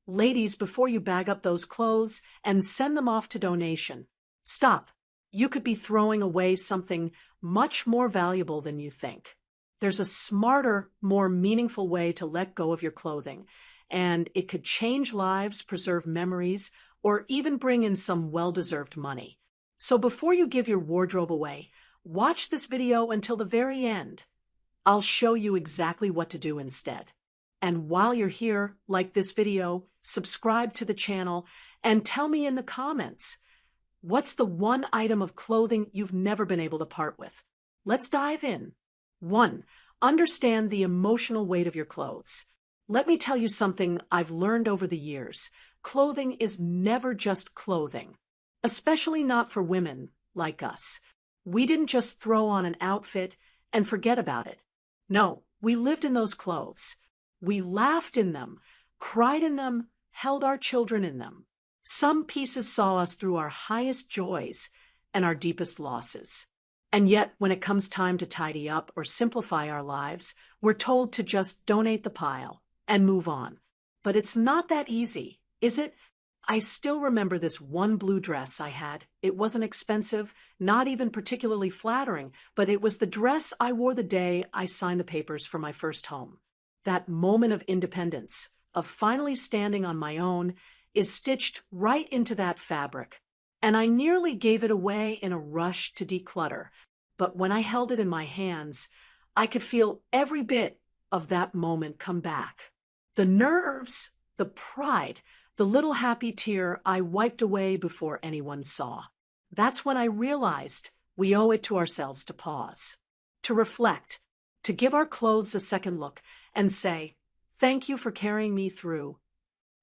Ladies, before you bag up those clothes and send them off to donation, stop. You could be throwing away something much more valuable than you think. There's a smarter, more meaningful way to let go of your clothing, and it could change lives, preserve memories, or even bring in some well-deserved money. So before you give your wardrobe away, watch this video until the very end. I'll show you exactly what to do instead. And while you're here, like this video, subscribe to the channel, and tell me in the comments, what's the one item of clothing you've never been able to part with? Let's dive in. 1. Understand the emotional weight of your clothes. Let me tell you something I've learned over the years. Clothing is never just clothing, especially not for women like us. We didn't just throw on an outfit and forget about it. No, we lived in those clothes. We laughed in them, cried in them, held our children in them. Some pieces saw us through our highest joys and our deepest losses. And yet, when it comes time to tidy up or simplify our lives, we're told to just donate the pile and move on. But it's not that easy, is it? I still remember this one blue dress I had. It wasn't expensive, not even particularly flattering, but it was the dress I wore the day I signed the papers for my first home. That moment of independence, of finally standing on my own, is stitched right into that fabric. And I nearly gave it away in a rush to declutter. But when I held it in my hands, I could feel every bit of that moment come back. The nerves, the pride, the little happy tear I wiped away before anyone saw. That's when I realized we owe it to ourselves to pause, to reflect, to give our clothes a second look and say, thank you for carrying me through.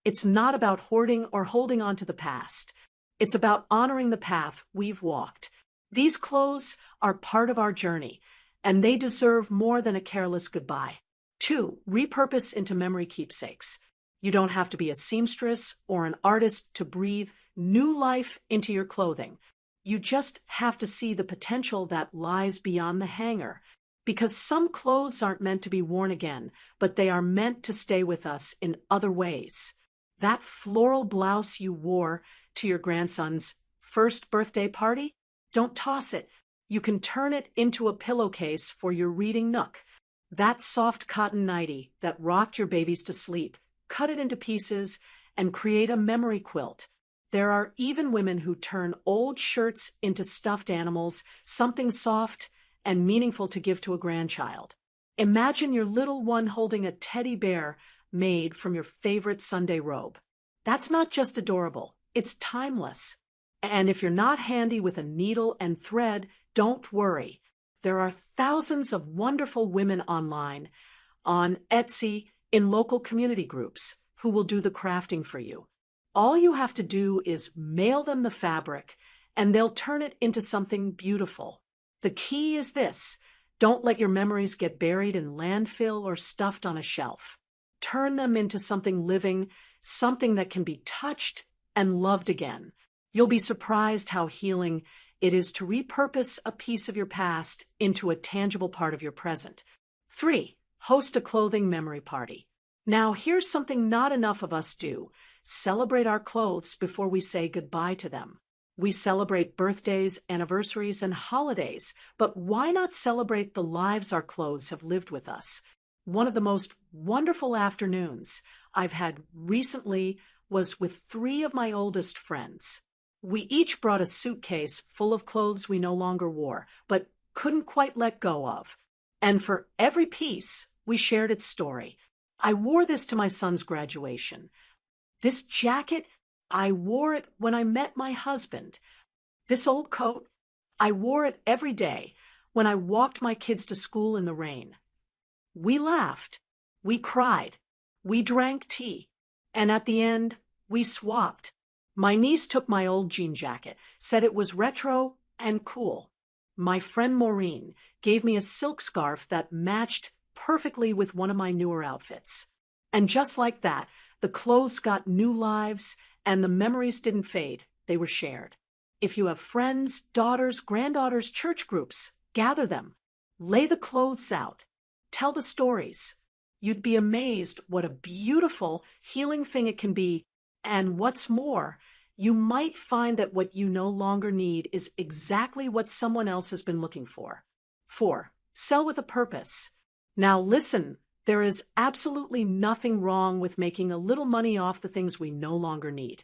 It's not about hoarding or holding on to the past. It's about honoring the path we've walked. These clothes are part of our journey, and they deserve more than a careless goodbye. 2. Repurpose into memory keepsakes. You don't have to be a seamstress or an artist to breathe new life into your clothing. You just have to see the potential that lies beyond the hanger. Because some clothes aren't meant to be worn again, but they are meant to stay with us in other ways. That floral blouse you wore to your grandson's first birthday party? Don't toss it. You can turn it into a pillowcase for your reading nook. That soft cotton nightie that rocked your babies to sleep, cut it into pieces and create a memory quilt. There are even women who turn old shirts into stuffed animals, something soft and meaningful to give to a grandchild. Imagine your little one holding a teddy bear made from your favorite Sunday robe. That's not just adorable, it's timeless. And if you're not handy with a needle and thread, don't worry. There are thousands of wonderful women online, on Etsy, in local community groups, who will do the crafting for you. All you have to do is mail them the fabric, and they'll turn it into something beautiful. The key is this: don't let your memories get buried in landfill or stuffed on a shelf. Turn them into something living, something that can be touched and loved again. You'll be surprised how healing it is to repurpose a piece of your past into a tangible part of your present. 3. Host a clothing memory party. Now, here's something not enough of us do. Celebrate our clothes before we say goodbye to them. We celebrate birthdays, anniversaries, and holidays, but why not celebrate the lives our clothes have lived with us? One of the most wonderful afternoons I've had recently was with 3 of my oldest friends. We each brought a suitcase full of clothes we no longer wore, but couldn't quite let go of. And for every piece, we shared its story. I wore this to my son's graduation. This jacket, I wore it when I met my husband. This old coat, I wore it every day when I walked my kids to school in the rain. We laughed, we cried, we drank tea, and at the end, we swapped. My niece took my old jean jacket, said it was retro and cool. My friend Maureen gave me a silk scarf that matched perfectly with one of my newer outfits. And just like that, the clothes got new lives, and the memories didn't fade, they were shared. If you have friends, daughters, granddaughters, church groups, gather them. Lay the clothes out. Tell the stories. You'd be amazed what a beautiful, healing thing it can be. And what's more, you might find that what you no longer need is exactly what someone else has been looking for. 4. Sell with a purpose. Now listen, there is absolutely nothing wrong with making a little money off the things we no longer need,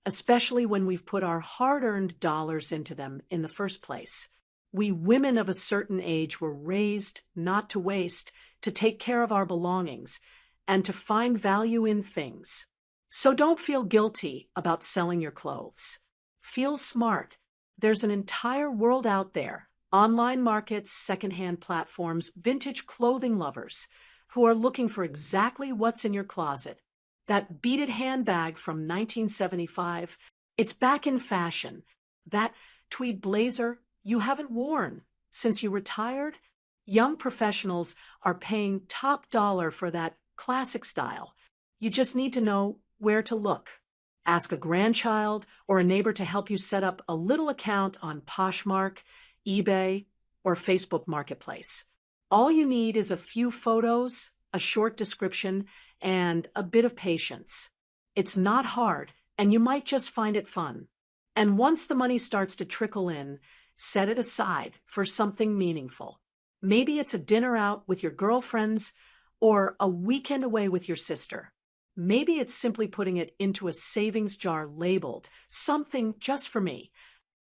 especially when we've put our hard-earned dollars into them in the first place. We women of a certain age were raised not to waste, to take care of our belongings, and to find value in things. So don't feel guilty about selling your clothes. Feel smart. There's an entire world out there, online markets, secondhand platforms, vintage clothing lovers, who are looking for exactly what's in your closet. That beaded handbag from 1975, it's back in fashion. That tweed blazer you haven't worn since you retired. Young professionals are paying top dollar for that classic style. You just need to know where to look. Ask a grandchild or a neighbor to help you set up a little account on Poshmark, eBay, or Facebook Marketplace. All you need is a few photos, a short description, and a bit of patience. It's not hard, and you might just find it fun. And once the money starts to trickle in, set it aside for something meaningful. Maybe it's a dinner out with your girlfriends or a weekend away with your sister. Maybe it's simply putting it into a savings jar labeled something just for me.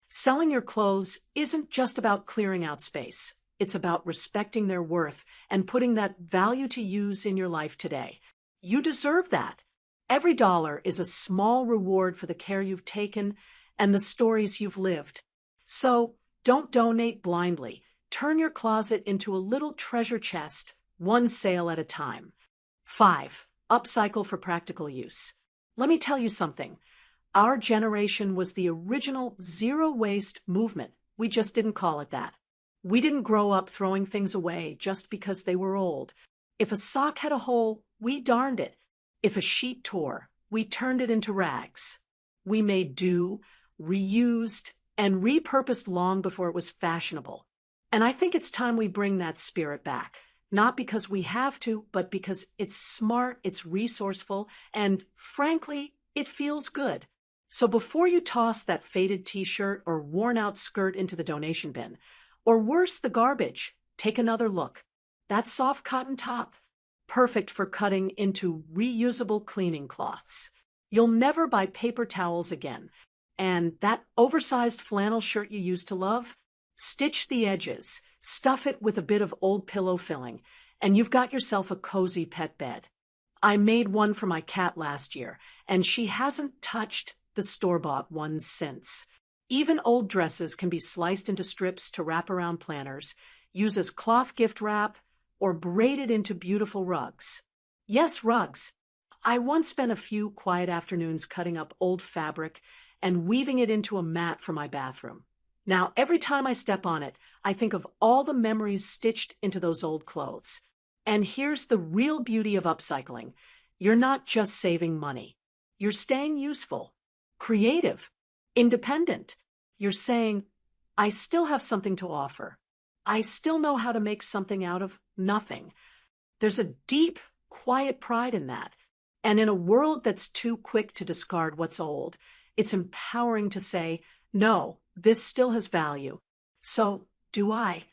Selling your clothes isn't just about clearing out space. It's about respecting their worth and putting that value to use in your life today. You deserve that. Every dollar is a small reward for the care you've taken and the stories you've lived. So don't donate blindly. Turn your closet into a little treasure chest, one sale at a time. 5. Upcycle for practical use. Let me tell you something. Our generation was the original zero-waste movement. We just didn't call it that. We didn't grow up throwing things away just because they were old. If a sock had a hole, we darned it. If a sheet tore, we turned it into rags. We made do, reused, and repurposed long before it was fashionable. And I think it's time we bring that spirit back. Not because we have to, but because it's smart, it's resourceful, and frankly, it feels good. So before you toss that faded t-shirt or worn-out skirt into the donation bin, or worse, the garbage, take another look. That soft cotton top, perfect for cutting into reusable cleaning cloths. You'll never buy paper towels again. And that oversized flannel shirt you used to love, stitch the edges, stuff it with a bit of old pillow filling, and you've got yourself a cozy pet bed. I made one for my cat last year, and she hasn't touched the store-bought ones since. Even old dresses can be sliced into strips to wrap around planners, use as cloth gift wrap, or braided into beautiful rugs. Yes, rugs. I once spent a few quiet afternoons cutting up old fabric and weaving it into a mat for my bathroom. Now, every time I step on it, I think of all the memories stitched into those old clothes. And here's the real beauty of upcycling. You're not just saving money. You're staying useful, creative, independent. You're saying, I still have something to offer. I still know how to make something out of nothing. There's a deep, quiet pride in that. And in a world that's too quick to discard what's old, it's empowering to say, no, this still has value. So, do I?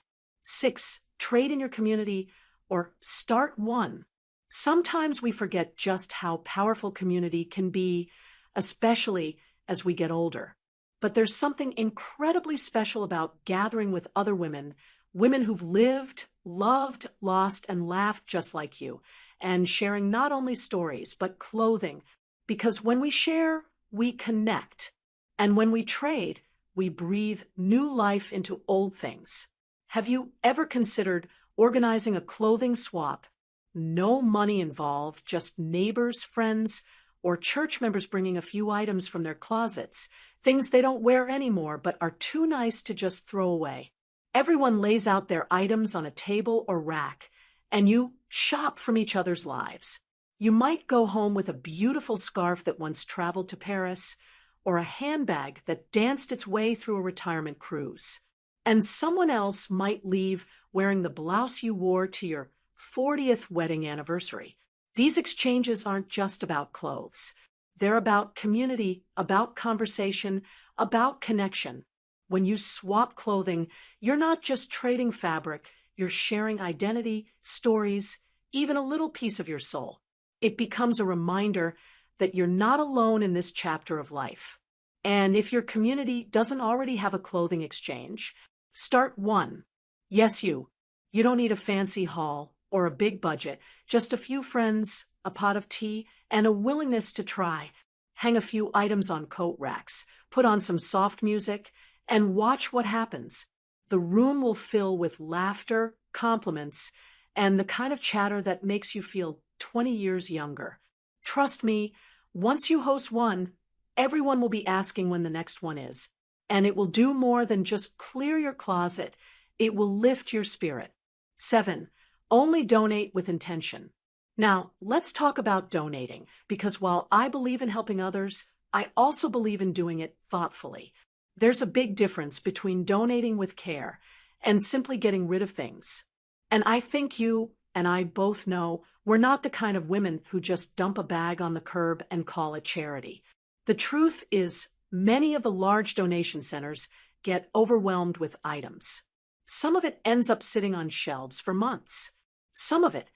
6. Trade in your community or start one. Sometimes we forget just how powerful community can be, especially as we get older. But there's something incredibly special about gathering with other women who've lived, loved, lost, and laughed just like you, and sharing not only stories, but clothing. Because when we share, we connect. And when we trade, we breathe new life into old things. Have you ever considered organizing a clothing swap? No money involved, just neighbors, friends, or church members bringing a few items from their closets, things they don't wear anymore but are too nice to just throw away. Everyone lays out their items on a table or rack, and you shop from each other's lives. You might go home with a beautiful scarf that once traveled to Paris, or a handbag that danced its way through a retirement cruise. And someone else might leave wearing the blouse you wore to your 40th wedding anniversary. These exchanges aren't just about clothes. They're about community, about conversation, about connection. When you swap clothing, you're not just trading fabric, you're sharing identity, stories, even a little piece of your soul. It becomes a reminder that you're not alone in this chapter of life. And if your community doesn't already have a clothing exchange, start one. Yes, you. You don't need a fancy haul or a big budget, just a few friends, a pot of tea, and a willingness to try. Hang a few items on coat racks, put on some soft music, and watch what happens. The room will fill with laughter, compliments, and the kind of chatter that makes you feel 20 years younger. Trust me, once you host one, everyone will be asking when the next one is. And it will do more than just clear your closet. It will lift your spirit. 7. Only donate with intention. Now, let's talk about donating, because while I believe in helping others, I also believe in doing it thoughtfully. There's a big difference between donating with care and simply getting rid of things. And I think you and I both know we're not the kind of women who just dump a bag on the curb and call it charity. The truth is, many of the large donation centers get overwhelmed with items. Some of it ends up sitting on shelves for months. Some of it,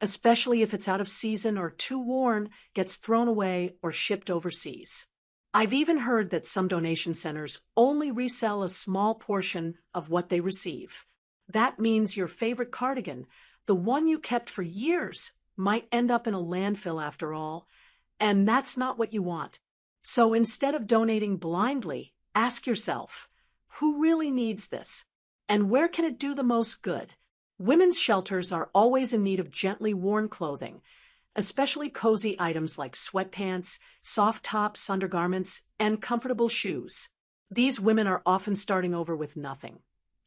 especially if it's out of season or too worn, gets thrown away or shipped overseas. I've even heard that some donation centers only resell a small portion of what they receive. That means your favorite cardigan, the one you kept for years, might end up in a landfill after all, and that's not what you want. So instead of donating blindly, ask yourself, who really needs this? And where can it do the most good? Women's shelters are always in need of gently worn clothing, especially cozy items like sweatpants, soft tops, undergarments, and comfortable shoes. These women are often starting over with nothing.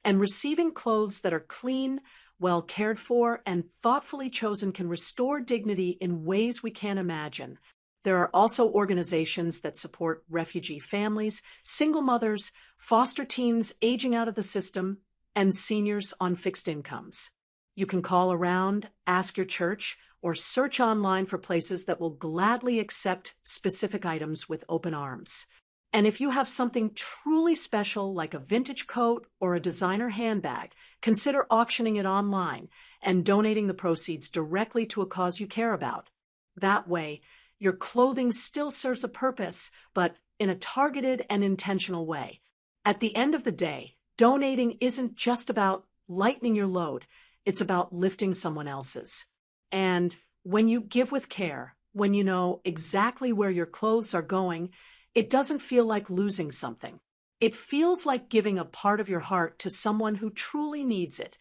And receiving clothes that are clean, well cared for, and thoughtfully chosen can restore dignity in ways we can't imagine. There are also organizations that support refugee families, single mothers, foster teens aging out of the system, and seniors on fixed incomes. You can call around, ask your church, or search online for places that will gladly accept specific items with open arms. And if you have something truly special like a vintage coat or a designer handbag, consider auctioning it online and donating the proceeds directly to a cause you care about. That way, your clothing still serves a purpose, but in a targeted and intentional way. At the end of the day, donating isn't just about lightening your load, it's about lifting someone else's. And when you give with care, when you know exactly where your clothes are going, it doesn't feel like losing something. It feels like giving a part of your heart to someone who truly needs it.